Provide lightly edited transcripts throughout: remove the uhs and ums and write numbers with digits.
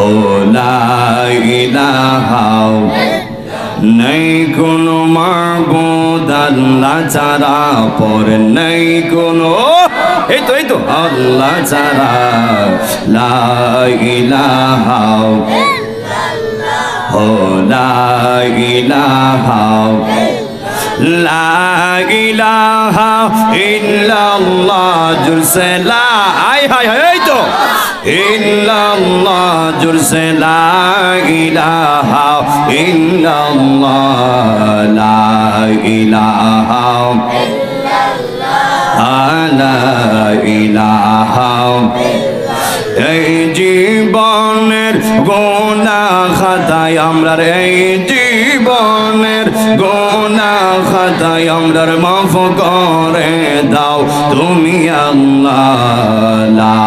ও লা ইলাহা নাই কোনো মাবুদ আল্লাহ ছাড়া, পর নাই কোনো, এই তো আল্লাহ ছাড়া। লা ইলাহা ও লা ইলাহা লা ইলাহা ইল্লাল্লাহ জুরসে লা আয় হায় এই তো ইল্লাল্লাহ জুরসে লা ইলাহা ইল্লাল্লাহ লা ইলাহা লা ইলাহা এই জীবনের গুনাহ খাতায় আমরা, এই জীবনের গুনাহ খাতায় আমরা মাফ করে দাও তুমি আল্লাহ। লা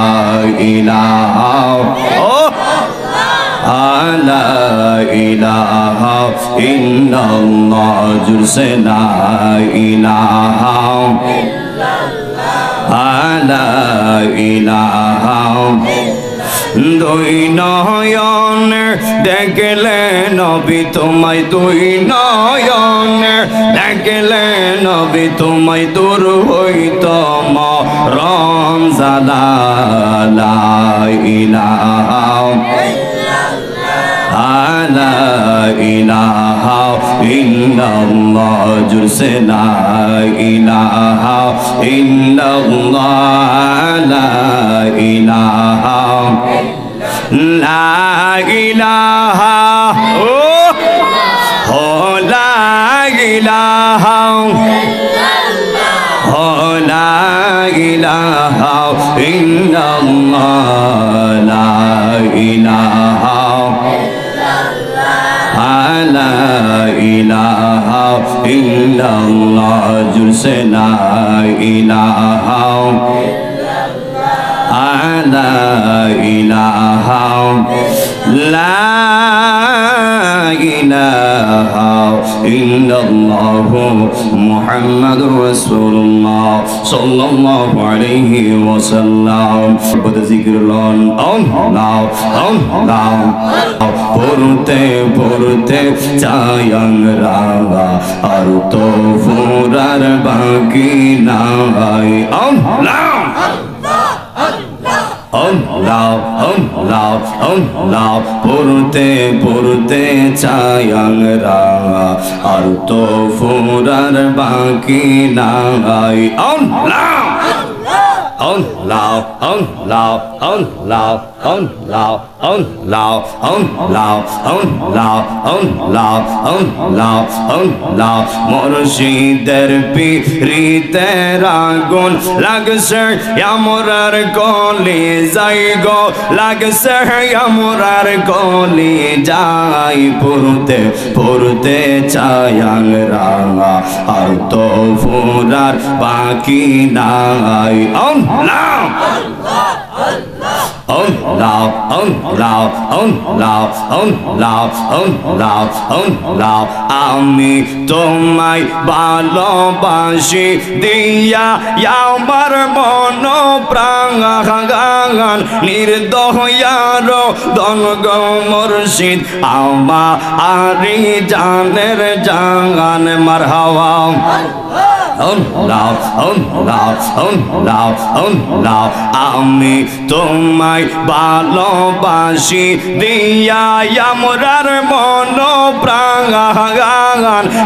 ইলাহা লা ইলাহা ইল্লাল্লাহ জুরসে লা ইলাহা লা ইলাহা দুই নয়নে দেখলে নবী তোমায়, দুই নয়নে দেখলে নবী তোমায়, দূর হইত মরম জালা। লা ইলাহা লা ইলাহা ইল্লাল্লাহ জুরসে লা ইলাহা ইল্লাল্লাহ লা ইলাহা লা ইলাহা ও লা ইলাহা ও লা ইলাহা ইল্লাল্লাহ লা ইলাহা লা ইলাহা ইল্লাল্লাহ জুরসে লা ইলাহা লা ইলাহা লা ইলাহা ইল্লাল্লাহ মুহাম্মাদুর রাসূলুল্লাহ সাল্লাল্লাহু আলাইহি ওয়াসাল্লাম। বদ জিকিরুল্লাহ আল্লাহ আল্লাহ পড়তে পড়তে চায়াং রাগা আর তো ফুরার বাকি নাই। আল্লাহ আল্লাহ আল্লাহ আল্লাহ পড়তে পড়তে চায়াং রাগা আর তো ফুরার বাকি নাই। আল্লাহ আল্লাহ আল্লাহ আল্লাহ আল্লাহ আল্লাহ আল্লাহ আল্লাহ আল্লাহ আল্লাহ আল্লাহ মুর্শিদের পিরিতে আগুন লাগছে আমরার কলি যাই গো, লাগছে আমরার কলি যাই পড়তে পড়তে চায়াং রাঙা আর তো ফুরার বাকি নাই। আল্লাহ আল্লাহ আল্লাহ আল্লাহ আল্লাহ আল্লাহ আল্লাহ আমি তোমায় ভালোবাসি দিয়া আমার মন প্রাণ নির্দয়ার দন গো মুর্শিদ আমারি জানের জান মারহাবা। আল্লাহ আল্লাহ আল্লাহ আল্লাহ আমি তোমায় ভালোবাসি দিয়া আমরার মন প্রাণ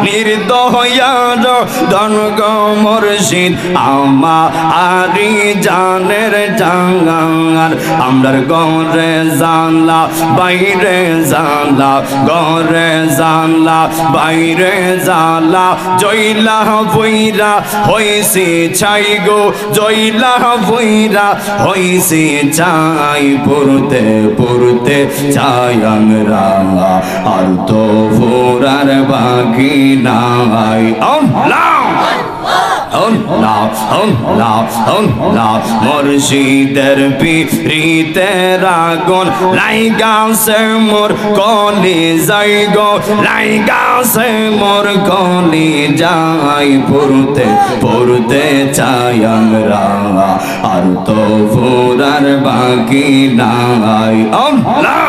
নির্দয়ার ধন গো মুর্শিদ আমারি জানের জান। আমরার গরে জানলা বাইরে জানলা, গরে জানলা বাইরে জানলা, জইলা বইরা হইছে ছাই গো, জইলা বইরা হইছে ছাই পড়তে পড়তে চায়াং রাঙা আর তো ফুরার বাকি নাই। আল্লাহ আল্লাহ আল্লাহ আল্লাহ মুর্শিদের পিরিতে রাগুন লাইগাছে মোর কলি যাই গো লাইগাছে মোর কলি যাই পড়তে পড়তে চাই আমরা আর তো ফুরার বাকি নাই আল্লাহ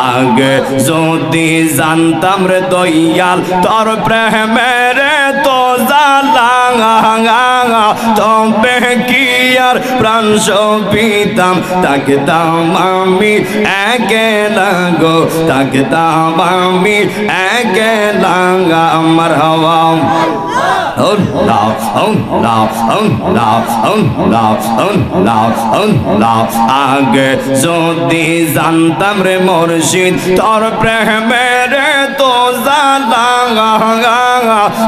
আগে যদি জানতাম রে দয়াল তোর প্রেমের তো জালা তবে কি আর প্রাণ সপিতাম তাকে দাম আমি একেলা গো তাকে দাম আমি একেলা আমার হওয়া আগে যদি জানতাম রে মুর্শিদ তোর প্রেমের তো জালা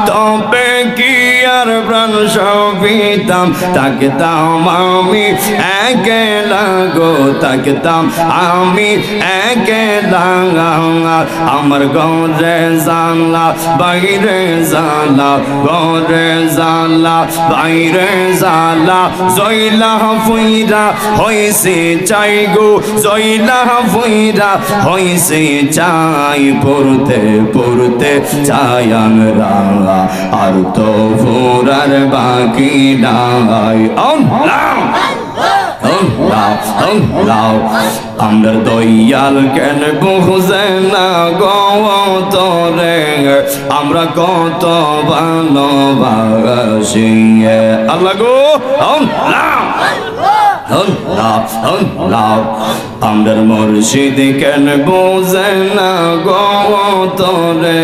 তবে কি আর প্রাণ সপিতাম তাকে দাম আমি একেলা গো তাকে দাম আমি একেলা আমার ঘরে জানলা বাইরে জানলা ঘরে জানলা বাইরে জানলা জয়লা ফুইরা হইছে চাই গো জয়লা ফুইরা হইছে চাই পড়তে পড়তে চাই আমরা আর তো ফুরার বাকি নাই আমরা দয়াল কেন বুঝে না গো তোরে আমরা কত ভালোবাসি আল্লাহ গো আমার মুর্শিদ কেন বোঝে না গো তোরে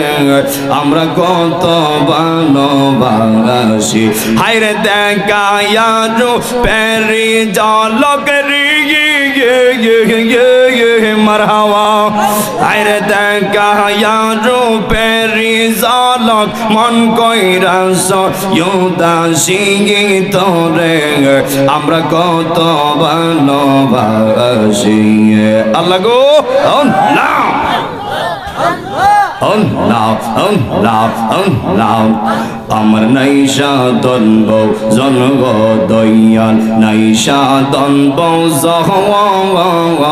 আমরা কত ভালোবাসি হায়রে দেখায়া পেরি জলক মারহাওয়া হায়রে দেখায়া পেরি জলক মন কইরাস উদাসী তোরে আমরা কত ভালোবাসি আল্লাহ গো আমার নাইশা দনব জনগ দয়াল নাইশা দনব জহওয়ান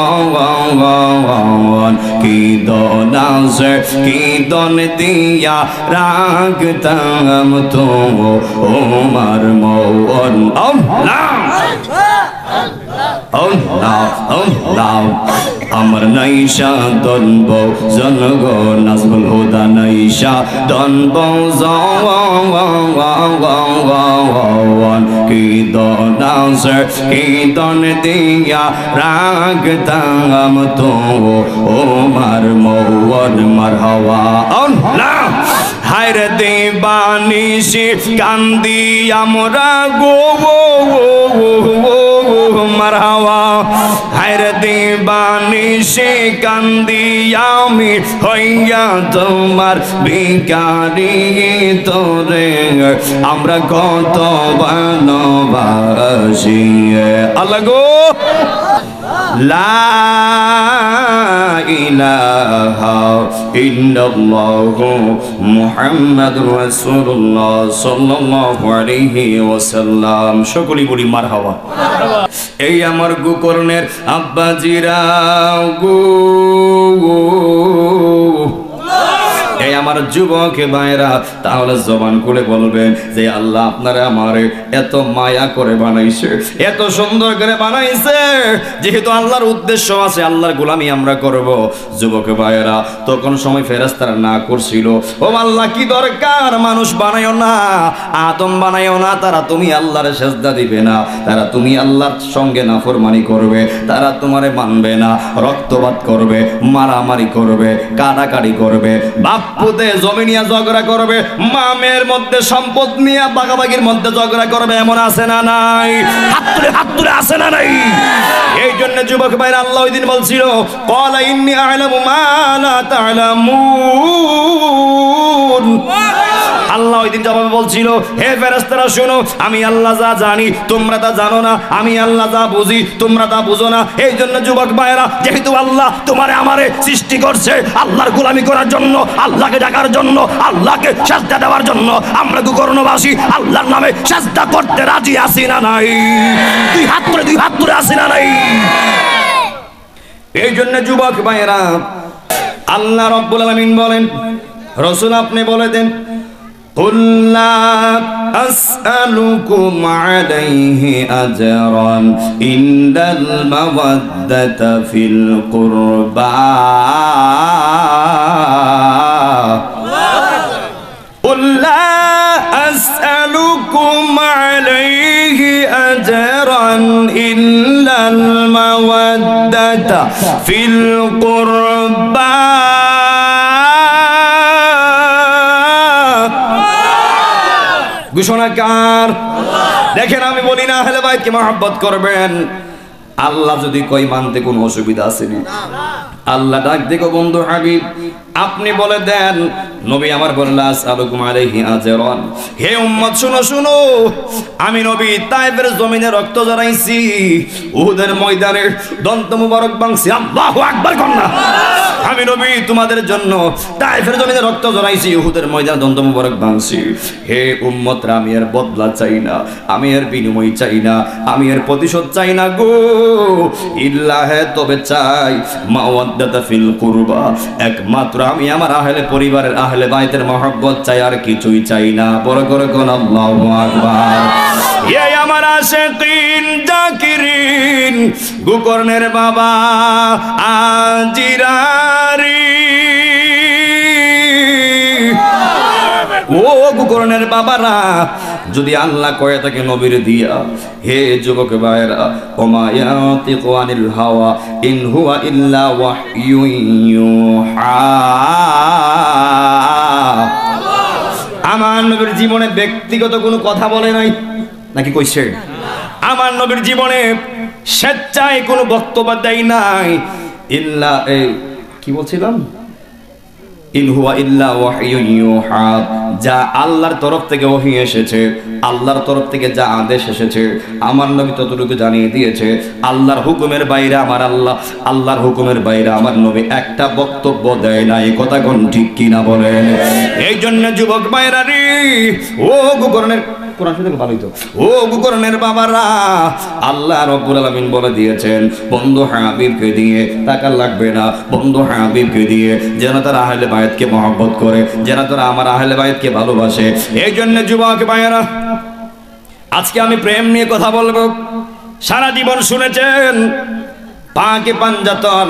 কি দনাসে কি দন দিয়া রাখতাম তো ওমার মন আমার নাইশা দনব জনগ নাজমুল হুদা নাইশা দনব জওয়ান কি দনাসে কি দন দিয়া রাখতাম তো ওমার মন মারহাওয়া আল্লাহ হায়রে দেবানিশি কান্দি আমরা গো মারহাওয়া হায়রে দেবানিশি কান্দি আমি হইয়া তোমার ভিখারি তোরে আমরা কত ভালোবাসি আল্লাহ গো লা ইলাহা ইল্লাল্লাহু মুহাম্মাদুর রাসূলুল্লাহ সাল্লাল্লাহু আলাইহি ওয়াসাল্লাম সকলেই বলি মারহাবা এই আমার গোকর্ণের আব্বাজিরা গো এই আমার যুবক ভাইরা তাহলে জবান খুলে বলবেন যে আল্লাহ আপনারা আমারে এত মায়া করে বানাইছে এত সুন্দর করে বানাইছে যেহেতু আল্লাহর উদ্দেশ্য আছে আল্লাহর গোলামি আমরা করব যুবক ভাইরা তখন সময় ফেরেশতারা না করছিল ও আল্লাহ কি দরকার মানুষ বানায়ও না আদম বানায়ও না তারা তুমি আল্লাহর সিজদা দিবে না তারা তুমি আল্লাহর সঙ্গে নাফরমানি করবে তারা তোমারে মানবে না রক্তপাত করবে মারামারি করবে কাটাকাটি করবে বাপ পুতে জমি নিয়ে ঝগড়া করবে মামের মধ্যে সম্পদ নিয়ে বাগাবাগির মধ্যে ঝগড়া করবে এমন আছে না নাই হাত তুলে আছে না নাই এই জন্য যুবক ভাইরা আল্লাহ ওই দিন বলছিল ক্বালা ইন্নী আ'লামু মা লা তা'লামুন আল্লাহ ওই দিন জবাবে বলছিল, হে ফেরেশতারা শোনো, আমি আল্লাহ যা জানি তোমরা তা জানো না, আমি আল্লাহ যা বুঝি তোমরা তা বুঝো না। এই জন্য যুবক ভাইয়েরা, যেহেতু আল্লাহ তোমারে আমারে সৃষ্টি করছে আল্লাহর গোলামি করার জন্য, আল্লাহকে ডাকার জন্য, আল্লাহকে সাজদা দেওয়ার জন্য, আমরা কুকর্ণবাসী আল্লাহর নামে সাজদা করতে রাজি আছি না নাই? দুই হাত তুলে আছি না নাই? এই জন্য যুবক ভাইয়েরা, আল্লাহ রাব্বুল আলামিন বলেন, রাসূল আপনি বলে দেন, قُل لَّا أَسْأَلُكُمْ عَلَيْهِ أَجْرًا إِلَّا الْمَوَدَّةَ فِي الْقُرْبَى قُل لَّا أَسْأَلُكُمْ عَلَيْهِ أَجْرًا إِلَّا الْمَوَدَّةَ فِي الْقُرْبَى ঘোষণাকার দেখেন, আমি বলি না আহলে বাইতকে মহব্বত করবেন, আল্লাহ যদি কই মানতে কোনো অসুবিধা আছে না? আল্লাহ ডাক দেখো, বন্ধু হাবিব আপনি বলে দেন, নবী আমার বললেন আসআলুকুম আলাইহি আজরান, হে উম্মত শুনো শুনো, আমি নবী তায়েফের জমিনে রক্ত ঝরাইছি, উহুদের ময়দানে দন্ত মুবারক ভাঙছি, আল্লাহু আকবার কন্যা। আমি নবী তোমাদের জন্য তায়েফের জমিনে রক্ত ঝরাইছি, উহুদের ময়দানে দন্ত মুবারক ভাঙছি। হে উম্মতরা, আমি এর বদলা চাই না, আমি এর বিনিময় চাই না, আমি এর প্রতিশোধ চাই না গো, ইল্লাহে তবে চাই মাওয়াদ্দাতা ফিল কুরবা, একমাত্র আমি আমার আহলে পরিবারের আহলে বাইতের মহব্বত চাই, আর কিছুই চাই না। বড় করে কোন আল্লাহু আকবার। এই আমার আশিকিন জাকিরিন গোকর্ণের বাবা আজিরারি, ও গোকর্ণের বাবারা, যদি আল্লাহ কয়ে তাকে নবীর দিয়া, হে যুবক ভাইরা, ওমা ইয়াতিকু আনিল হাওয়া ইন হুয়া ইল্লা ওয়াহয়ুন ইউহা, আমার নবীর জীবনে ব্যক্তিগত কোনো কথা বলে নাই নাকি কইছে? আমার নবীর জীবনে স্বেচ্ছায় কোনো বক্তব্য দেয় নাই, ইল্লা কি বলছিলাম, ইন হুয়া ইল্লা ওয়াহয়ুন ইউহা, যা আল্লাহর তরফ থেকে ওহী এসেছে, আল্লাহর তরফ থেকে যা আদেশ এসেছে, আমার নবী ততটুকু জানিয়ে দিয়েছে। আল্লাহর হুকুমের বাইরে আমার আল্লাহ, আল্লাহর হুকুমের বাইরে আমার নবী একটা বক্তব্য দেয় না। এই কথা কোন ঠিক কিনা বলেন? এই জন্য যুবক ভাইরা রে, ও গোকর্ণের কোরআন শুনতে ভালোই তো, ও গোকর্ণের বাবারা, আল্লাহ রাব্বুল আলামিন বলে দিয়েছেন, বন্ধু হাবিবকে দিয়ে টাকা লাগবে না, বন্ধু হাবিবকে দিয়ে যেন তারা আহলে বাইতকে মহব্বত করে, যেন তারা আমার আহলে বাইতকে ভালোবাসে। এই জন্য যুবক ভাইয়েরা, আজকে আমি প্রেম নিয়ে কথা বলবো। সারা জীবন শুনেছেন পাকে পাঞ্জাতন,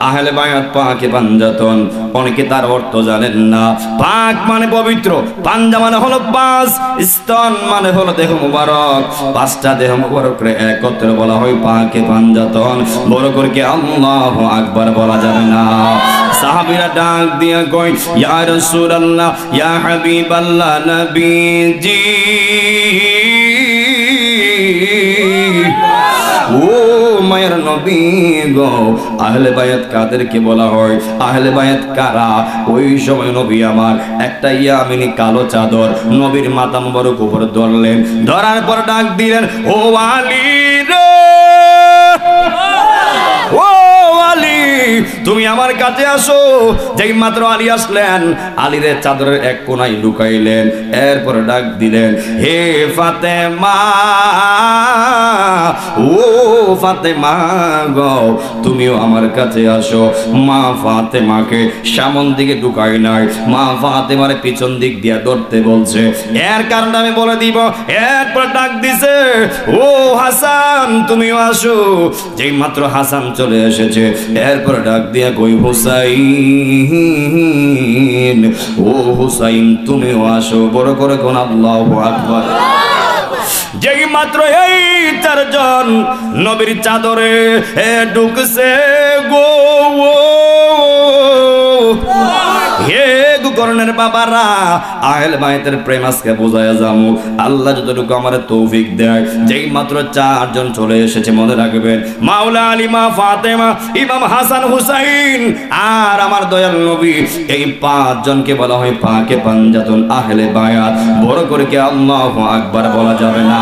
আহলে বায়াত পাকে পাঞ্জাতন, অনেকে তার অর্থ জানেন না। পাক মানে পবিত্র, পাঞ্জা মানে হলো পাঁচ, স্তন মানে হলো দেহ মুবারক, পাঁচটা দেহ মুবারকরে একত্রে বলা হয় পাকে পাঞ্জাতন। বড় করে কি আল্লাহু আকবার বলা যাবে না? সাহাবীরা ডাক দিয়ে কই, ইয়া রাসূলুল্লাহ, ইয়া হাবিবাল্লাহ, নবীজি, ও মায়ের নবী গো, আহলে বায়াত কাদেরকে বলা হয়? আহলে বায়াত কারা? ওই সময় নবী আমার একটা ইয়ামিনী কালো চাদর নবীর মাথা মুবারক উপর ধরলেন, ধরার পর ডাক দিলেন, ও আলী রে, ও আলী, তুমি আমার কাছে আসো। যেই মাত্র আলী আসলেন, আলীর চাদরের এক কোনায় লুকাইলেন, এরপর ডাক দিলেন, হে ফাতেমা, ও ফাতেমা গো, তুমিও আমার কাছে আসো। মা ফাতেমাকে সামন দিকে ঢুকাই নাই, মা ফাতেমার পিছন দিক দিয়ে ধরতে বলছে। এর কারণ আমি বলে দিব। এরপর ডাক দিছে, ও হাসান, তুমিও আসো। যেই মাত্র হাসান চলে এসেছে, এরপর ডাক দিয়া কই, হুসাইন, ও হুসাইন, তুমিও আসো। বড় করে কোন আল্লাহু আকবার। যেই মাত্র এই চারজন নবীর চাদরে ঢুকছে গো, হে কুকর্ণের বাবারা, আহলে বাইতের প্রেম আজকে বোঝায় যাবো। আল্লাহ যতটুকু আমার তৌফিক দেয়, যেই মাত্র 4 জন চলে এসেছে মনে রাখবেন, মাওলা আলী, মা ফাতেমা, ইমাম হাসান হুসাইন আর আমার দয়াল নবী, এই 5 জনকে বলা হয় পাকে পাঞ্জাতুন আহলে বায়াত। বড় করে কি আল্লাহু আকবার বলা যাবে না?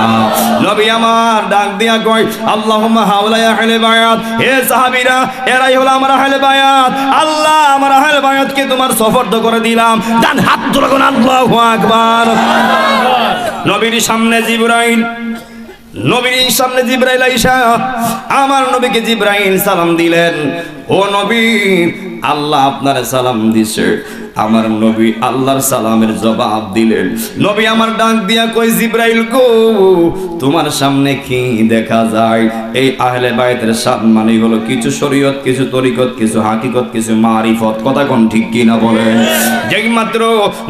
নবী আমার ডাক দিয়া কয়, আল্লাহুম্মা হাওলা আহলে বায়াত, হে সাহাবীরা এরাই হলো আমার আহলে বায়াত। আল্লাহ আমার আহলে বায়াতকে তোমার সুপর্দ করে দিলাম। ডান হাত তুলে কোন আল্লাহু আকবার। নবীর সামনে জিবরাইল, নবীর সামনে জিবরাইল আইসা আমার নবীকে জিবরাইল সালাম দিলেন। ও নবী, আল্লাহ আপনার সালাম দিছে। আমার নবী আল্লাহর সালামের জবাব দিলেন। নবী আমার ডাক দিয়া কই, জিবরাইল গো, তোমার সামনে কি দেখা যায়? এই আহলে বাইতের সম্মানই হলো কিছু শরীয়ত, কিছু তরিকত, কিছু হাকিকত, কিছু মারিফত। কথা কোন ঠিক কি না বলেন? যেই মাত্র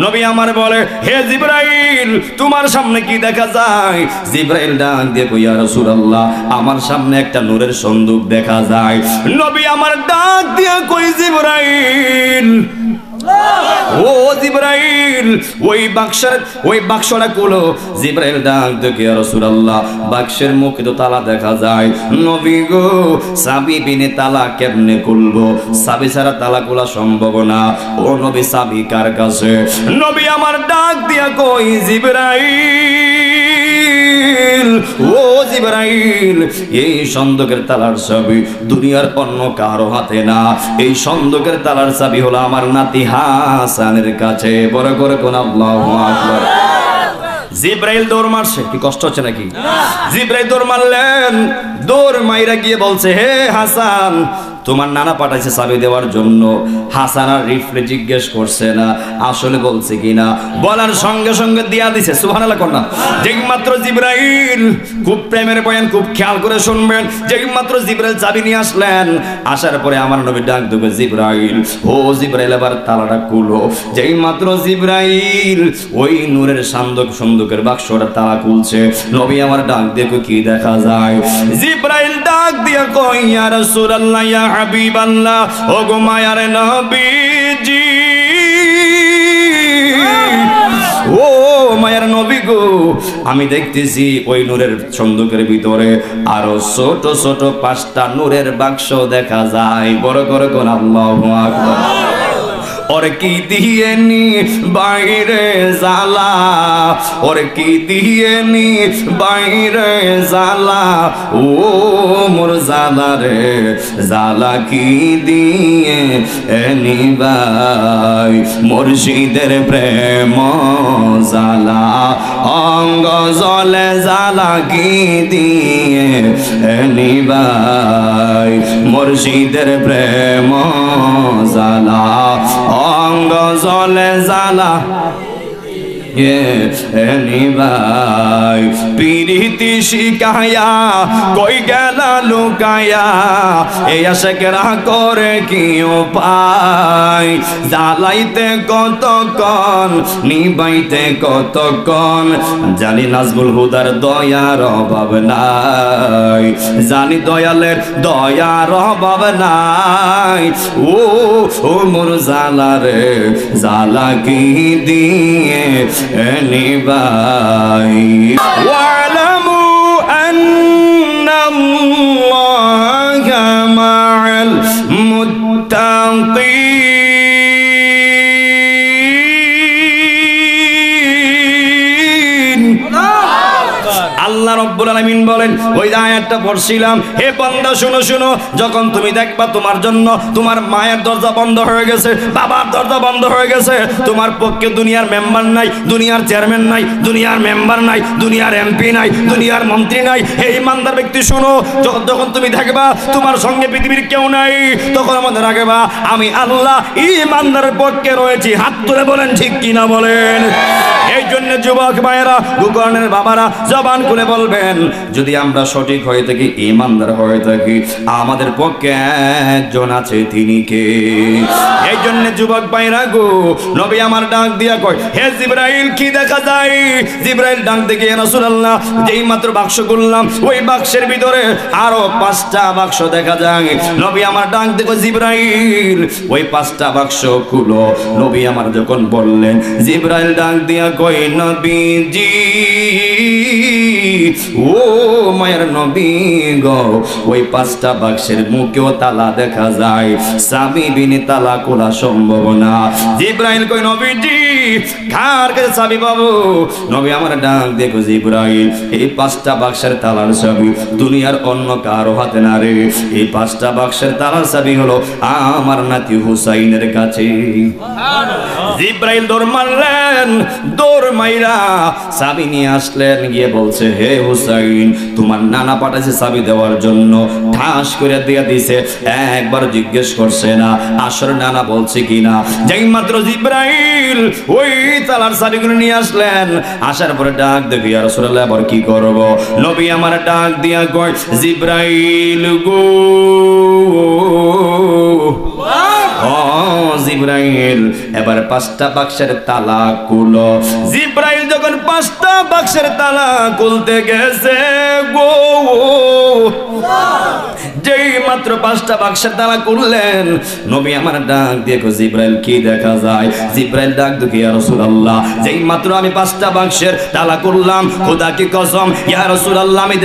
নবী আমার বলে, হে জিবরাইল, তোমার সামনে কি দেখা যায়? জিবরাইল ডাক দিয়ে কই, ইয়া রাসূলুল্লাহ, আমার সামনে একটা নূরের সন্দুক দেখা যায়। নবী আমার ডাক দিয়া কই, জিবরাইল, ও জিবরাইল, ওই বাক্সটা খুলো। জিবরাইল ডাক দেখে, ইয়া রাসূলুল্লাহ, বাক্সের মুখে তো তালা দেখা যায়। নবী গো, চাবি বিনে তালা কেমনে খুলবো? চাবি ছাড়া তালা খোলা সম্ভব না। ও নবী, চাবি কার কাছে? নবী আমার ডাক দিয়া কই, জিবরাইল, ও জিবরাইল, এই সন্দকের তালার চাবি দুনিয়ার অন্য কারো হাতে না। এই সন্দকের তালার চাবি হলো আমার নাতি হাসানের কাছে। বড় করে কোন আল্লাহু আকবার। জিবরাইল দৌড় মারছে। কি কষ্ট হচ্ছে নাকি? জিবরাইল দৌড় মারলেন। দৌড় মাইরা গিয়ে বলছে, হে হাসান, তোমার নানা পাঠাইছে চাবি দেওয়ার জন্য। হাসান আর রিফলে জিজ্ঞেস করছে না আসলে বলছে কিনা, বলার সঙ্গে সঙ্গে দিয়া দিছে। সুবহানাল্লাহ কন্যা। যেই মাত্র জিবরাইল, খুব প্রেমের বয়ান, খুব খেয়াল করে শুনবেন, যেই মাত্র জিবরাইল চাবি নিয়ে আসলেন, আসার পরে আমার নবী ডাক দেবে, জিবরাইল, ও জিবরাইল, এবার তালাটা খুলো। যেই মাত্র জিবরাইল ওই নূরের সন্দুকের বাক্সটা তালা খুলছে, নবী আমার ডাক দেখো কি দেখা যায়। জিবরাইল ডাক দিয়ে কই, ইয়া রাসূলুল্লাহ, ইয়া হাবিবাল্লাহ, ও গো মায়ার নবীজি, ও মায়ার নবী গো, আমি দেখতেছি ওই নূরের সন্দুকের ভিতরে আরো ছোট ছোট 5টা নূরের বাক্স দেখা যায়। বড় করে কোন আল্লাহু আকবার। ওরে কি দিয়ে নি বাইরে জ্বালা, ওরে কি দিয়ে নি বাইরে জ্বালা, ও মোর জ্বালা রে জ্বালা কি দিয়ে এনি ভাই, মুর্শিদের প্রেম জ্বালা অঙ্গ জলে জ্বালা কি দিয়ে এনি ভাই, মুর্শিদের প্রেম জ্বালা অঙ্গ জলে জ্বালা ভাই, পিরিতি শিখায়া কই গেলা লুকায়া, এই আশাকেরা করে কি উপায়, জ্বালাইতে কতক্ষণ নিবাইতে কতক্ষণ, জানি নাজমুল হুদার দয়ার অভাব নাই, জানি দয়ালের দয়ার অভাব নাই, ও ও মোর জ্বালা রে জ্বালা কি দিয়ে নিবাই। ওয়ালামু আন্নাল্লাহা মা'আল মুত্তাকিন। আল্লাহ রাব্বুল আলামিন বলেন, ওই আয়াতটা পড়ছিলাম, হে বান্দা শুনো শুনো, যখন তুমি দেখবা তোমার জন্য তোমার মায়ের দরজা বন্ধ হয়ে গেছে, বাবার দরজা বন্ধ হয়ে গেছে, তোমার পক্ষে দুনিয়ার মেম্বার নাই, দুনিয়ার চেয়ারম্যান নাই, দুনিয়ার মেম্বার নাই, দুনিয়ার এমপি নাই, দুনিয়ার মন্ত্রী নাই, হে ইমানদার ব্যক্তি শোনো, যখন তুমি দেখবা তোমার সঙ্গে পৃথিবীর কেউ নাই, তখন আমাদের রাখবা আমি আল্লাহ ইমানদারের পক্ষে রয়েছি। হাত তুলে বলেন ঠিক কিনা বলেন। এই জন্য যুবক ভাইয়েরা, কুকর্ণের বাবারা জবান খুলে বলবেন, যদি আমরা সঠিক হয়ে থাকি, ইমানদার হয়ে থাকি, আমাদের পক্ষে একজন আছে, তিনি কে? এই জন্য যুবক ভাইরা গো, নবী আমার ডাক দিয়া কয়, হে জিবরাইল কি দেখা যায়? জিবরাইল ডাক দেখে, রাসূলুল্লাহ যেই মাত্র বাক্স খুললাম, ওই বাক্সের ভিতরে আরো 5টা বাক্স দেখা যায়। নবী আমার ডাক দেখো, জিবরাইল ওই 5টা বাক্স খুলো। নবী আমার যখন বললেন, জিবরাইল ডাক দিয়া কয়, নবীজি ও মায়ের নবী গো, ওই 5টা বাক্সের মুখেও তালা দেখা যায়, চাবি বিনে তালা খোলা সম্ভব না। জিবরাইল কই, নবীজি কার কাছে চাবি পাবো? নবী আমার ডাক দেখো, জিবরাইল এই 5টা বাক্সের তালার চাবি দুনিয়ার অন্য কারো হাতে না রে, এই 5টা বাক্সের তালার চাবি হলো আমার নাতি হুসাইনের কাছে। জিবরাইল দৌড় মারলেন, দৌড় মাইরা চাবি নিয়ে আসলেন, গিয়ে বলছে, হে হুসাইন তোমার নানা পাঠাইছে চাবি দেওয়ার জন্য। ঠাস করে দিয়ে দিছে, একবার জিজ্ঞেস করছে না আসলে নানা বলছে কিনা। যেই মাত্র জিবরাইল ওই তালার চাবিগুলো নিয়ে আসলেন, আসার পরে ডাক দেখি, ইয়া রাসূলুল্লাহ এবার কি করব? নবী আমার ডাক দিয়া কয়, জিবরাইল গো, ও জিবরাইল এবার 5টা বাক্সের তালা খুলো। জিবরাইল যখন 5টা বাক্সের তালা খুলতে গেছে গো, যেই মাত্র 5টা বাক্সের তালা খুললেন, নবী আমার ডাক দেখো, জিবরাইল কি দেখা যায়? জিবরাইল ডাক দেখি, ইয়া রাসূলুল্লাহ যেই মাত্র আমি 5টা বাক্সের তালা খুললাম, খোদা কি কসম ইয়া রাসূলুল্লাহ আমি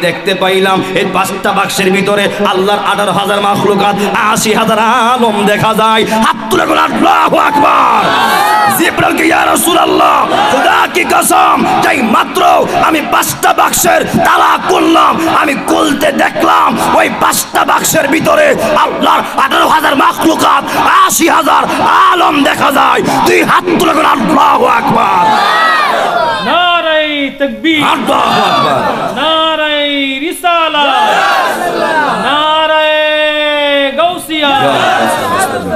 দেখতে পাইলাম এই 5টা বাক্সের ভিতরে আল্লাহর 18,000 মাখলুকাত, 80,000 আলম দেখা যায়। হাত তুলে বলেন আল্লাহু আকবার। জিবরাইল কি, ইয়া রাসূলুল্লাহ খোদা কি কসম যেই মাত্র আমি 5টা বাক্সের তালা খুললাম, আমি খুলতে দেখলাম ওই 5টা বাক্সের ভিতরে আল্লাহর 18,000 মাখলুকাত, 80,000 আলম দেখা যায়। তুই হাত তুলে বলেন আল্লাহু আকবার। নারে তাকবীর, আল্লাহু আকবার, নারে রিসালাত, নারে গাউসিয়া।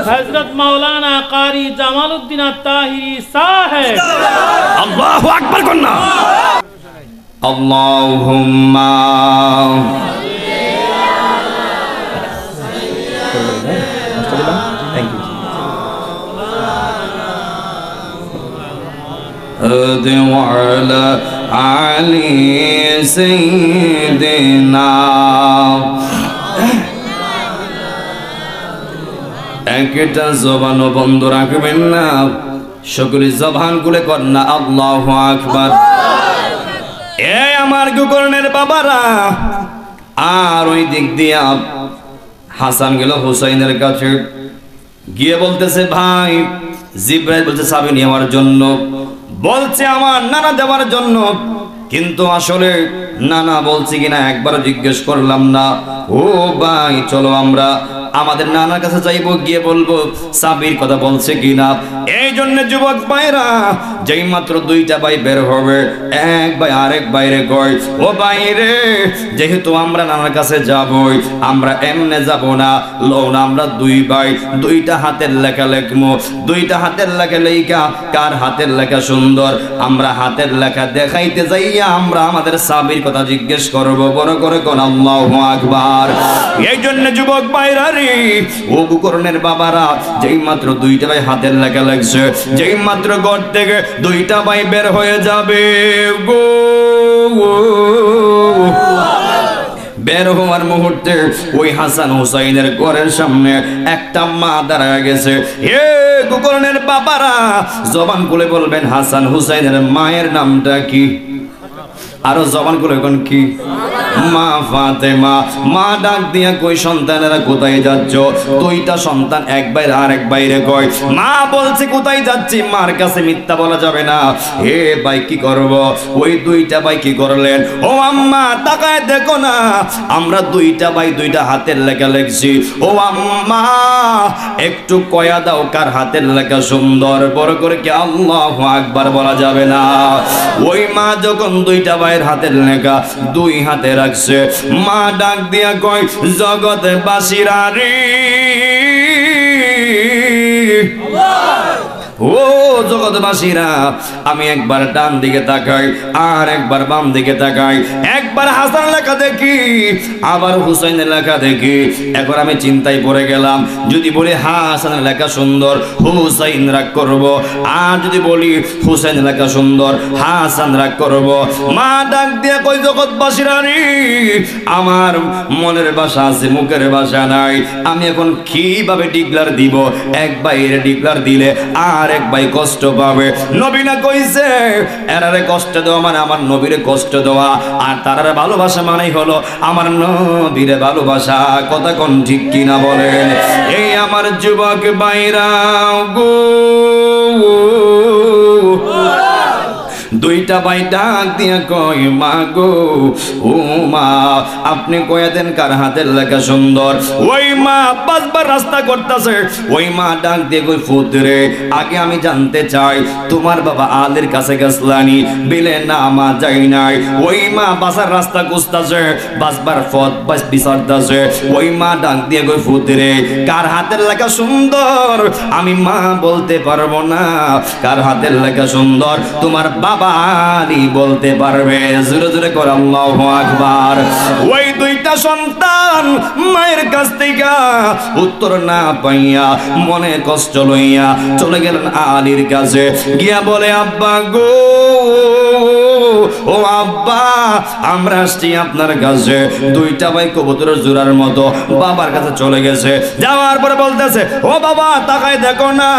হযরত মাওলানা কারি জামালউদ্দিন আত-তাহিরি সাহেব, আল্লাহু আকবার কন্যা। আল্লাহুম্মা وعلى علي سيدنا। একটা জবানও বন্ধ রাখবেন না, সকলে জবান খুলে কন্যা আল্লাহু আকবার। এ আমার গোকর্ণের বাবারা, আর ওই দিক দিয়া হাসান গেল হুসাইনের কাছে, গিয়ে বলতেছে, ভাই জিবরাইল বলছে চাবি নেওয়ার জন্য, বলছে আমার নানা দেওয়ার জন্য, কিন্তু আসলে নানা বলছি কিনা একবার জিজ্ঞেস করলাম না। ও ভাই চলো আমরা আমাদের নানার কাছে যাইবো, গিয়ে বলবো চাবির কথা বলছে কিনা। এই জন্য যুবক ভাইরা, যেই মাত্র 2টা ভাই বের হবে, এক ভাই আরেক বাইরে কয়, ও বাইরে যেহেতু আমরা নানার কাছে যাবই, আমরা এমনে যাব না, লও না আমরা 2 ভাই 2টা হাতের লেখা লিখবো। 2টা হাতের লেখা লেখা, কার হাতের লেখা সুন্দর আমরা হাতের লেখা দেখাইতে যাইয়া আমরা আমাদের চাবির কথা জিজ্ঞেস করব। বড় করে কোন আল্লাহু আকবার। এই জন্য যুবক ভাইরা রে, ও গোকর্ণের বাবারা, যেই মাত্র 2টা ভাই হাতের লেখা লাগছে, যেই মাত্র ঘর থেকে 2টা ভাই বের হয়ে যাবে গো, বের হওয়ার মুহূর্তে ওই হাসান হুসাইনের ঘরের সামনে একটা মা দাঁড়ায় গেছে। হে গোকর্ণের বাবারা, জবান খুলে বলবেন হাসান হুসাইনের মায়ের নামটা কি? আরো জবান করে এখন কি? মা ফাতেমা। মা ডাক দিয়া কই, সন্তানেরা কোথায় যাচ্ছ? 2টা সন্তান এক বাইরে আর এক বাইরে কয়, মা বলছে কোথায় যাচ্ছি, মার কাছে মিথ্যা বলা যাবে না। হে ভাই কি করব? ওই 2টা ভাই কি করলেন, ও আম্মা তাকায় দেখো না, আমরা 2টা ভাই 2টা হাতের লেখা লিখছি। ও আম্মা একটু কয়া দাও কার হাতের লেখা সুন্দর। বড় করে কি আল্লাহু আকবার বলা যাবে না? ওই মা যখন 2টা ভাইয়ের হাতের লেখা 2 হাতে রাখছে, মা ডাক দিয়া কয়, জগতে বাসিরা রে, ও জগৎবাসীরা, আমি একবার ডান দিকে তাকাই আর একবার বাম দিকে তাকাই, একবার হাসান লেখা দেখি আবার হুসাইনের লেখা দেখি। এখন আমি চিন্তায় পড়ে গেলাম, যদি বলি হাসানের লেখা সুন্দর হুসাইন রাগ করব, আর যদি বলি হুসাইন লেখা সুন্দর হাসান রাগ করব। মা ডাক দিয়ে কই, জগৎবাসীরা রে, আমার মনের ভাষা আছে, মুখের ভাষা নাই, আমি এখন কিভাবে ডিক্লার দিব? এক বাইরে ডিক্লার দিলে আর এক ভাই কষ্ট পাবে। নবী না কইছে এরারে কষ্ট দেওয়া মানে আমার নবীরে কষ্ট দেওয়া, আর তারারে ভালোবাসা মানেই হলো আমার নবীরে ভালোবাসা। কথা কোন ঠিক কিনা বলেন? এই আমার যুবক ভাইরা গো, দুইটা ভাই ডাক দিয়া কই, মা গো, ও মা, আপনি কয়ে দেন কার হাতের লেখা সুন্দর। ওই মা পাঁচবার রাস্তা করতেছে, ওই মা ডাক দিয়ে কই, ফুতরে আগে আমি জানতে চাই তোমার বাবা আলীর কাছে গেছলানি? বিলে না মা যাই নাই। ওই মা বাসার রাস্তা খুঁজতেছে, বাসবার পথ বাস বিচারতেছে। ওই মা ডাক দিয়ে কই, ফুতরে কার হাতের লেখা সুন্দর? আমি মা বলতে পারবো না কার হাতের লেখা সুন্দর, তোমার বাবা আলী বলতে পারবে। জোরে জোরে করে আল্লাহু আকবার। ওই দুইটা সন্তান মায়ের কাছ থেকে উত্তর না পাইয়া মনে কষ্ট লইয়া চলে গেলেন আলীর কাছে, গিয়া বলে, আব্বা গো, ও আব্বা, আমরা আসছি আপনার কাছে। দুইটা ভাই কবুতরের জোড়ার মতো বাবার কাছে চলে গেছে। যাওয়ার পরে বলতেছে, ও বাবা তাকায় দেখো না,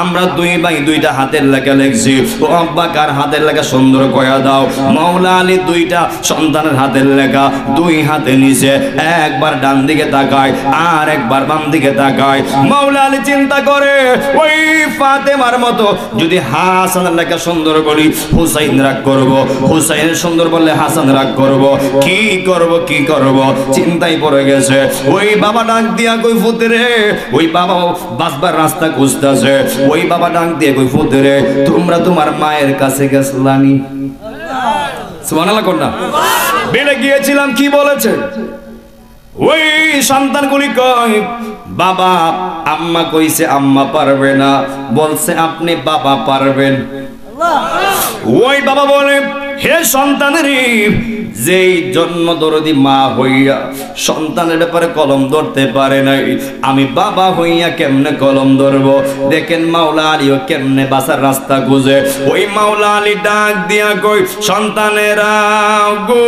আমরা দুই ভাই দুইটা হাতের লেখা লিখছি। ও আব্বা কার হাতের লেখা সুন্দর কয়া দাও। মাওলা আলী দুইটা সন্তানের হাতের লেখা দুই হাতে নিচে, একবার ডান দিকে তাকায় আর একবার বাম দিকে তাকায়। মাওলা আলী চিন্তা করে, ওই ফাতেমার মতো যদি হাসানের লেখা সুন্দর বলি হুসাইন রাগ করব, হুসাইনের সুন্দর বললে হাসান রাগ করব, কি করব কি করব চিন্তায় পড়ে গেছে। ওই বাবা ডাক দিয়া কই, ফুতরে, ওই বাবা বাসবার রাস্তা খুঁজতেছে। ওই বাবা ডাক দিয়ে কই, ফুতরে তোমরা তোমার মায়ের কাছে গেছলানি? সুবহানাল্লাহ কোন না? বেলে গিয়েছিলাম, কি বলেছে? ওই সন্তানগুলি কয়, বাবা আম্মা কইছে আম্মা পারবে না, বলছে আপনি বাবা পারবেন। ওই বাবা বলে, হে সন্তানের, যেই জন্ম দরদি মা হইয়া সন্তানের ব্যাপারে কলম ধরতে পারে নাই, আমি বাবা হইয়া কেমনে কলম ধরবো? দেখেন মাওলা আলীও কেমনে বাসার রাস্তা খুঁজে। ওই মাওলা আলী ডাক দিয়া কই, সন্তানেরা গো,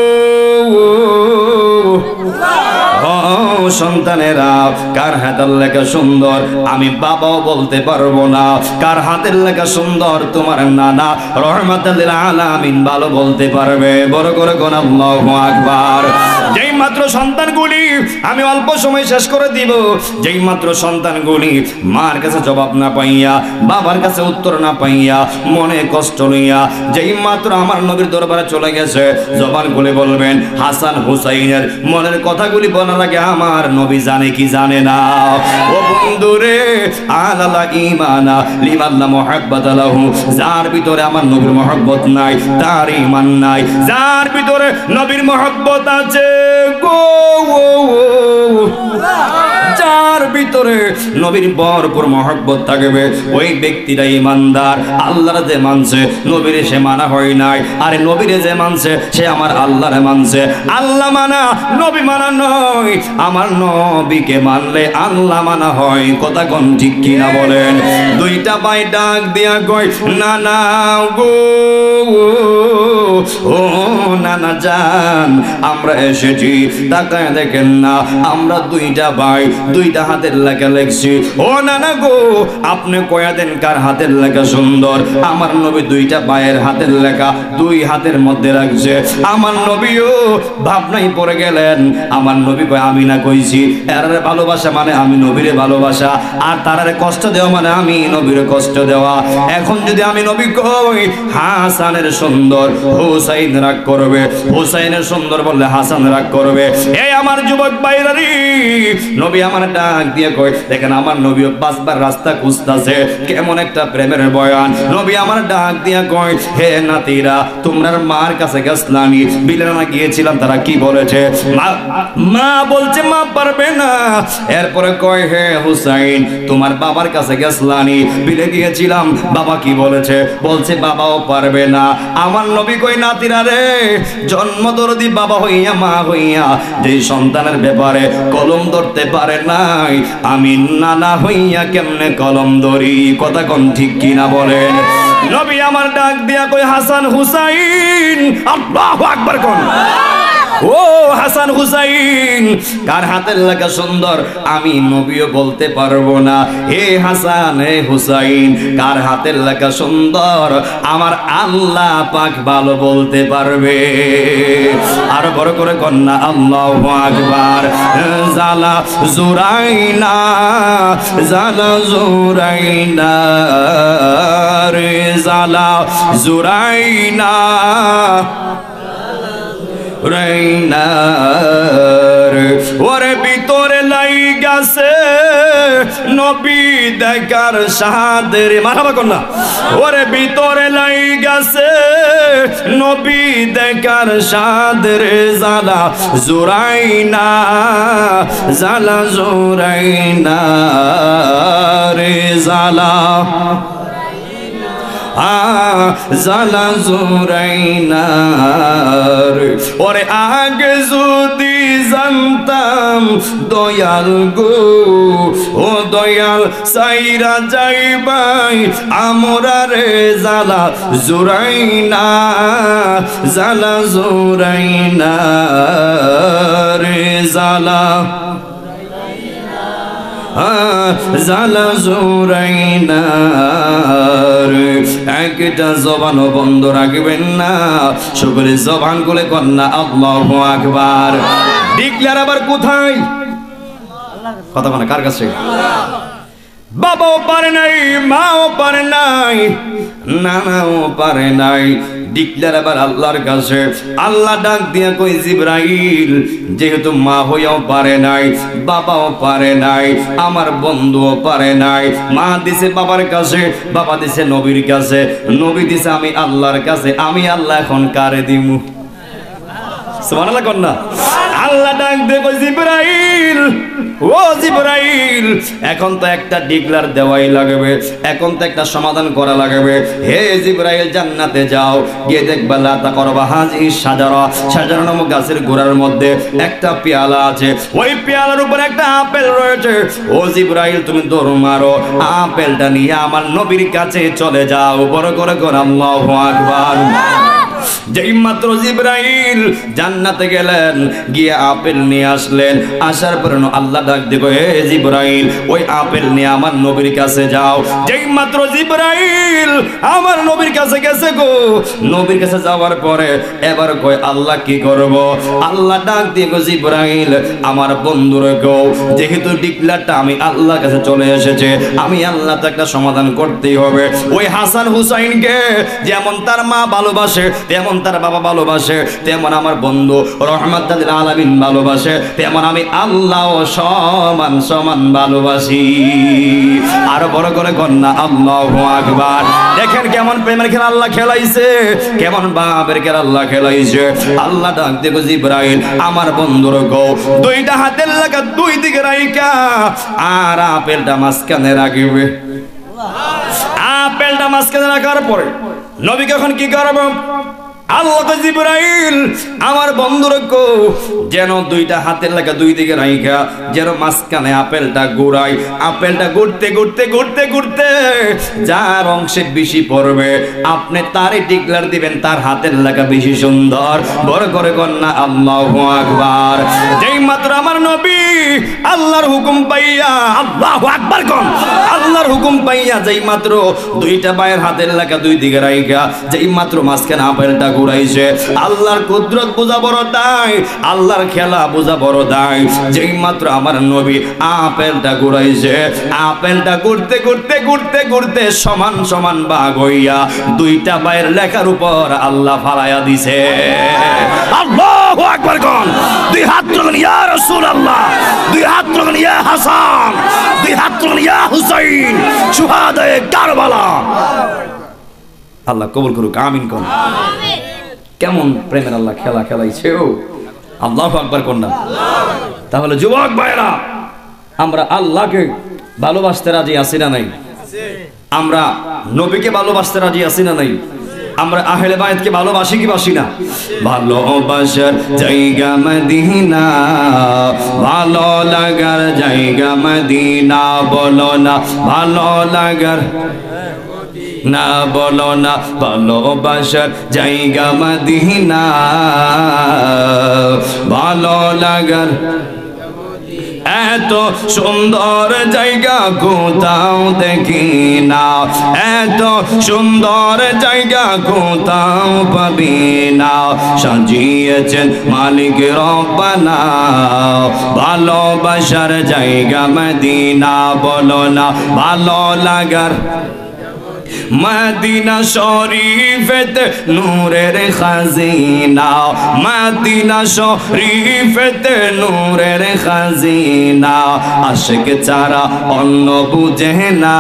সন্তানেরা কার হাতের লেখা সুন্দর? আমি বাবাও বলতে পারবো না। কার হাতের লেখা সুন্দর? তোমার নানা রহমাতুল লিল আলামিন ভালো বলতে পারবে। বড় করে কোন আল্লাহু আকবার। যেই মাত্র সন্তানগুলি, আমি অল্প সময় শেষ করে দিব, যেই মাত্র সন্তানগুলি মার কাছে জবাব না পাইয়া, বাবার কাছে উত্তর না পাইয়া, মনে কষ্ট লইয়া যেই মাত্র আমার নবীর দরবারে চলে গেছে, জবান খুলে বলবেন হাসান হুসাইনের মনের কথাগুলি বলার আগে আমার নবী জানে কি জানে না? ও বন্ধুরে, আলালা ঈমানা লিমাল্লা মুহাব্বাত লাহু, যার ভিতরে আমার নবীর মহব্বত নাই তার ঈমান নাই। যার ভিতরে নবীর মহব্বত আছে গো, যার ভিতরে নবীর ভরপুর মহব্বত থাকবে, ওই ব্যক্তিরা ঈমানদার। আল্লাহর যে মানছে নবীরে সে মানা হয় নাই, আরে নবীরে যে মানছে সে আমার আল্লাহরে মানছে। আল্লাহ মানা নবী মানা নয়, আমার নবীকে মানলে আল্লাহ মানা হয়। কথা কোন ঠিক কিনা বলেন? দুইটা ভাই ডাক দিয়া কয়, নানা গো, ও নানা জান, আমরা এসেছি, তাকায় দেখেন না আমরা দুইটা ভাই দুইটা হাতের লেখা লিখছি। ও নানা গো, আপনি কয়া দেন কার হাতের লেখা সুন্দর? আমার নবী দুইটা ভাইয়ের হাতের লেখা দুই হাতের মধ্যে রাখছে। আমার নবীও ভাবনাই পড়ে গেলেন। আমার নবী কয়, আমি না কইছি এরারে ভালোবাসা মানে আমি নবীরে ভালোবাসা, আর তারারে কষ্ট দেওয়া মানে আমি নবীরে কষ্ট দেওয়া। এখন যদি আমি নবী কই হাসানের সুন্দর, হুসাইন রাগ করবে, হুসাইনের সুন্দর বললে হাসান রাগ করবে। এই আমার যুবক ভাইরা রে, নবী আমার ডাক দিয়ে কয়, দেখেন আমার নবীও বাঁচবার রাস্তা খুঁজতাছে, কেমন একটা প্রেমের বয়ান। নবী আমার ডাক দিয়ে কয়, হে নাতিরা, তোমরার মার কাছে গেছলানি, বিলেনা গিয়েছিলাম, তারা কি বলেছে? মা বলছে মা পারবে না। এরপরে কয়, হে হুসাইন, তোমার বাবার কাছে গেছলানি, বিলে গিয়েছিলাম, বাবা কি বলেছে? বলছে বাবাও পারবে না। আমার নবী কই, নাতিরা রে, জন্মদরদি বাবা হইয়া মা হইয়া যে সন্তানের ব্যাপারে কলম ধরতে পারে নাই, আমি নানা হইয়া কেমনে কলম ধরি? কথা কোন ঠিক কিনা বলেন? নবী আমার ডাক দিয়া কই, হাসান হুসাইন, আল্লাহু আকবার কোন। ও হাসান হুসাইন, কার হাতের লেখা সুন্দর আমি নবীও বলতে পারবো না। হে হাসান, হে হুসাইন, কার হাতের লেখা সুন্দর আমার আল্লাহ পাক ভালো বলতে পারবে। আর বড় করে কন্যা আল্লাহু আকবার। জালা জুরাইনা, জালা জুরাইনা রে, জালা জুরাইনা ওরে ভিতরে লাইগাছে নবী দেখার সাদের, মারহাবা কন্যা। ওরে ভিতরে লাইগাছে নবী দেখার সাদের, জালা জুরাইনা, জালা জুরাইনা রে, জালা জালা জুরাইনার। ওরে আগে যদি জানতাম দয়াল গো, ও দয়াল সাইরা যাইবাই আমরা রে, জালা জুরাইনা, জালা জুরাইনা রে, জালা জালা জুরাইনা। একটা জবান বন্ধ রাখবেন না, সকলে জবান খুলে কন্যা আল্লাহু আকবার। ডিক্লেয়ার আবার কোথায়? কথা বলে কার কাছে? বাবাও পারে নাই, মাও পারে নাই, নানাও পারে নাই, ডিক্লেয়ার আবার আল্লাহর কাছে। আল্লাহ ডাক দিয়া কই, জিবরাইল, যেহেতু মা হইয়াও পারে নাই, বাবাও পারে নাই, আমার বন্ধুও পারে নাই, মা দিছে বাবার কাছে, বাবা দিছে নবীর কাছে, নবী দিছে আমি আল্লাহর কাছে, আমি আল্লাহ এখন কারে দিমু? সুবহানাল্লাহ কন্যা। আল্লাহ ডাক দিয়ে কই, জিবরাইল, ও জিবরাইল, এখন তো একটা ডিক্লেয়ার দেওয়াই লাগবে, এখন তো একটা সমাধান করা লাগবে। হে জিবরাইল, জান্নাতে যাও, গিয়ে দেখবা লা তাকরাবা হাযিহি শাজারা, শাজারা নামক গাছের গোড়ার মধ্যে একটা পেয়ালা আছে, ওই পেয়ালার উপর একটা আপেল রয়েছে। ও জিবরাইল, তুমি দৌড় মারো, আপেলটা নিয়ে আমার নবীর কাছে চলে যাও। বড় করে কর আল্লাহু আকবার। যেই মাত্র জিবরাইল জান্নাতে গেলেন, গিয়ে আপেল নিয়ে আসলেন, আসার পর আল্লাহ ডাক দিলো, হে জিবরাইল, ওই আপেল নিয়ে আমার নবীর কাছে যাও। যেই মাত্র জিবরাইল আমার নবীর কাছে গেছে গো, নবীর কাছে যাওয়ার পরে এবার কই, আল্লাহ কি করব? আল্লাহ ডাক দিয়ে গো, জিবরাইল, আমার বন্ধুরে গো, যেহেতু ডিক্লেয়ারটা আমি আল্লাহর কাছে চলে এসেছে, আমি আল্লাহ তো একটা সমাধান করতেই হবে। ওই হাসান হুসাইনকে যেমন তার মা ভালোবাসে, তেমন তার বাবা ভালোবাসে, তেমন আমার বন্ধু রহমাতুল আলামিন ভালোবাসে, তেমন আমি আল্লাহ সমান সমান ভালোবাসি। আরো বড় করে কন্যা আল্লাহু আকবার। দেখেন কেমন প্রেমের খেলা আল্লাহ খেলাইছে, কেমন বাপের খেলা আল্লাহ খেলাইছে। আল্লাহ ডাক দেখো, জিবরাইল, আমার বন্ধুর গো, দুইটা হাতের লাগা দুই দিকে রাইকা আর আপেলটা মাঝখানে রাখবে। আপেলটা মাঝখানে রাখার পরে নবী কখন কি করব? আল্লাহ জিবরাইল, আমার বন্ধুরা কো, যেন দুইটা হাতের লাগা দুই দিকে রাইখা যেন মাঝখানে আপেলটা ঘুরাই। আপেলটা ঘুরতে ঘুরতে ঘুরতে ঘুরতে যার অংশে বেশি পড়বে আপনি তারই ডিক্লেয়ার দিবেন তার হাতের লাগা বেশি সুন্দর। বড় করে কন্যা আল্লাহু আকবার। যেই মাত্র আমার নবী আল্লাহর হুকুম পাইয়া, আল্লাহু আকবার কোন, আল্লাহর হুকুম পাইয়া যেই মাত্র দুইটা পায়ের হাতের লাগা দুই দিকে রাইখা যেই মাত্র মাঝখানে আপেলটা ঘুরাইছে, আল্লাহর কুদরত বোঝা বড় দায়, আল্লাহর খেলা বোঝা বড় দায়। যেই মাত্র আমার নবী আপেলটা ঘুরাইছে, আপেলটা ঘুরতে ঘুরতে ঘুরতে ঘুরতে সমান সমান ভাগ হইয়া দুইটা পায়ের লেখার উপর আল্লাহ ফালাইয়া দিছে। আল্লাহু আকবার কোন, দুই হাত তুলুন ইয়া রাসূলুল্লাহ, দুই হাত তুলুন ইয়া হাসান, দুই হাত তুলুন ইয়া হুসাইন শুহাদায়ে কারবালা। আল্লাহ কবুল করুক, আমিন কোন। কেমন প্রেমের আল্লাহ খেলা খেলাইছে। আল্লাহু আকবার কোন না। তাহলে যুবক ভাইরা, আমরা আল্লাহকে ভালোবাসতে রাজি আছি না নাই? আমরা নবীকে ভালোবাসতে রাজি আছি না নাই? আমরা আহলে বায়াতকে ভালোবাসি কি বাসি না? ভালোবাসার জায়গা মদিনা, ভালো লাগার জায়গা মদিনা, বলো না ভালো লাগার না, বলো না ভালোবাসার জায়গা মদিনা, ভালো লাগার এত সুন্দর জায়গা কোথাও দেখি না, এত সুন্দর জায়গা কোথাও পাবি না, সাজিয়েছেন মালিক রব্বানা ভালোবাসার জায়গা মদিনা, বলো না ভালো লাগার মদিনা শরীফেতে নূরের খাজিনা, মদিনা শরীফেতে নূরের খাজিনা, আশিক ছাড়া অন্য বুঝে না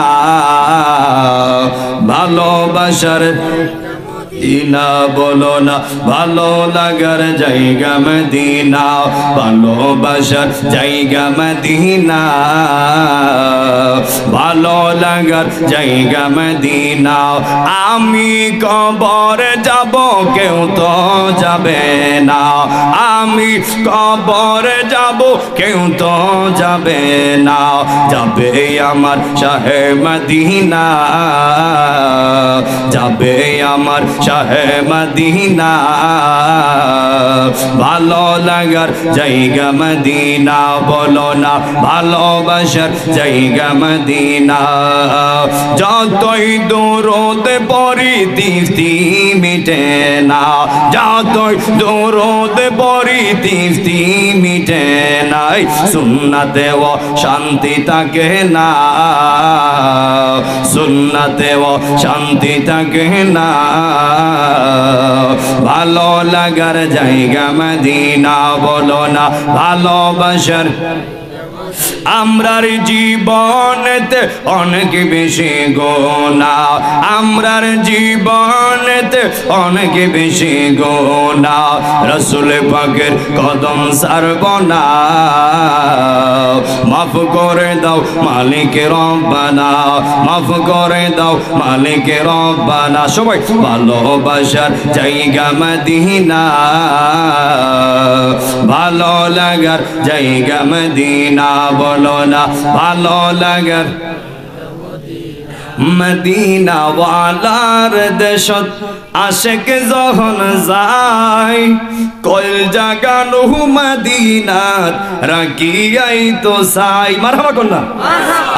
ভালোবাসার ইনা, বলো না ভালো লাগার জায়গা মদিনা, ভালোবাসার জায়গা মদিনা, ভালো লাগার জায়গা মদিনা। আমি কবরে যাব কেউ তো যাবে না, আমি কবরে যাব কেউ তো যাবে না, যাবে আমার শাহে মদিনা, যাবে আমার শাহে মদিনা, ভালো লাগার জায়গা মদিনা, বলো না ভালোবাসার জায়গা মদিনা। যতই দরুদ পড়ি তৃপ্তি মিটে না, যতই দরুদ পড়ি তৃপ্তি মিটে নাই, সুন্নাতেও শান্তি থাকে না, সুন্নাতেও শান্তি থাকে না, ভালো লাগার জায়গা মদিনা, বলো না ভালোবাসার। আমরার জীবনেতে অনেক বেশি গোনা, আমরার জীবনেতে অনেক বেশি গোনা, রাসূল পাকের কদম ছাড়ব না, মাফ করে দাও মালিক রব্বানা, মাফ করে দাও মালিক রব্বানা। সবাই ভালোবাসার জায়গা মদিনা, ভালো লাগার জায়গা মদিনা, বলো না ভালো লাগার মদিনা ওয়ালার দেশত আশেক যখন যায়, কল জাগানো মদিনাত রাখিয়াই তো চাই, মারহাবা কন্যা।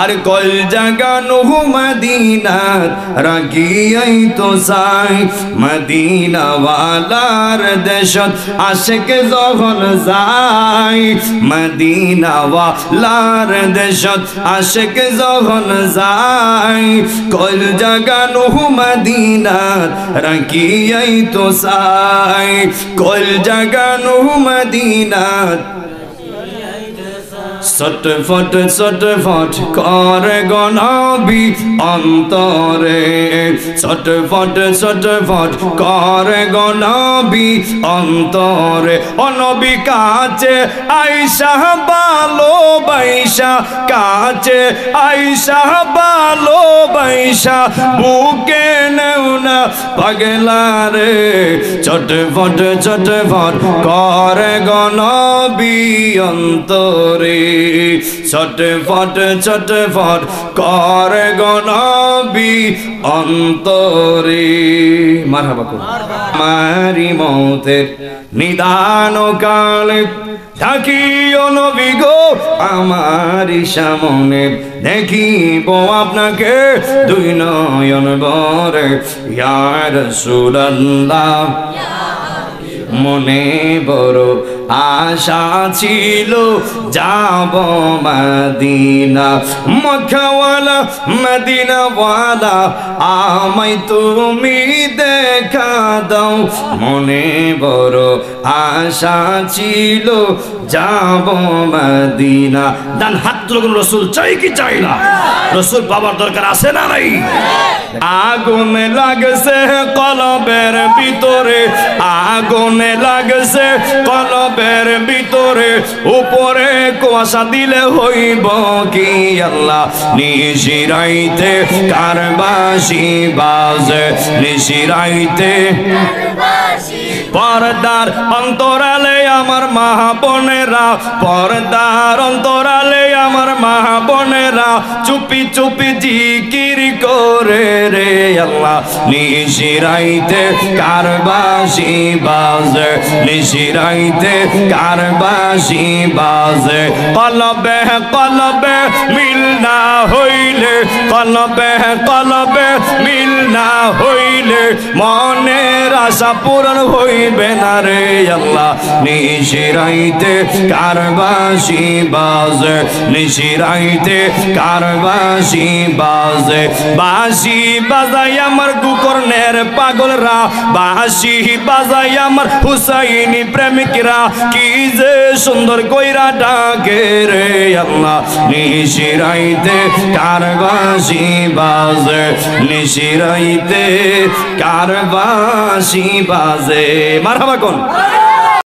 আরে কল জাগানো মদিনাত রাখিয়াই তো চাই, মদিনা ওয়ালার দেশত আশেক যখন যায়, মদিনা ওয়ালার দেশত আশেক যখন যায়, কল জাগানো মদিনাত রাখিয়াই তো চাই, কল জাগানো মদিনাত। ছটফট ছটফট করে গনবী অন্তরে, ছটফট ছটফট করে গনবী অন্তরে, অনবী কাছে আইসা ভালোবাসা, কাছে আইসা ভালোবাসা, বুকে নেও না পাগলা রে, ছটফট ছটফট করে গনবী অন্তরে, ছটফট ছটফট করে গনবী অন্তরে। মারহাবা। মারি মৌতের নিদান কালে থাকিও নবী গো আমার সামনে, দেখিব আপনাকে দুই নয়ন ভরে। ইয়া রাসূলুল্লাহ মনে বড় আশা ছিল যাব মদিনা, মক্কাওয়ালা মদিনাওয়ালা আমায় তুমি দেখা দাও। মনে বড় আশা ছিল যাব মদিনা। ডান হাত তুলে রসুল চাই কি চাই না? রসুল বাবার দরকার আছে না নাই? আগুন লাগছে কলবের ভিতরে, আগুন লাগছে কলবের ভিতরে, উপরে কুয়াশা দিলে হইব কি আল্লাহ। নিশিরাইতে কারবাসি বাজে, নিশিরাইতে পর্দার অন্তরালে আমার মা বোনেরা, পর্দার অন্তরালে আমার মা বোনেরা চুপি চুপি জিকির করে রে আল্লাহ। নিশিরাইতে কারবাসি বাজে, নিশিরাইতে কারবাসি বাজে। কলবে কলবে মিল না হইলে, কলবে কলবে মিল না হইলে মনের আশা পূরণ হইবে না রে আল্লাহ। নিশিরাইতে কারবাসি বাজে, নিশিরাইতে কারবাসি বাজে। বাঁশি বাজাই আমার কুকর্ণের পাগলরা, বাঁশি বাজাই আমার হুসাইনি প্রেমিকরা, কি যে সুন্দর কইরা ডাকে রে আল্লাহ। নিশিরাইতে কারবাসি বাজে, নিশিরাইতে কারবাসি বাজে। মারহাবা কোন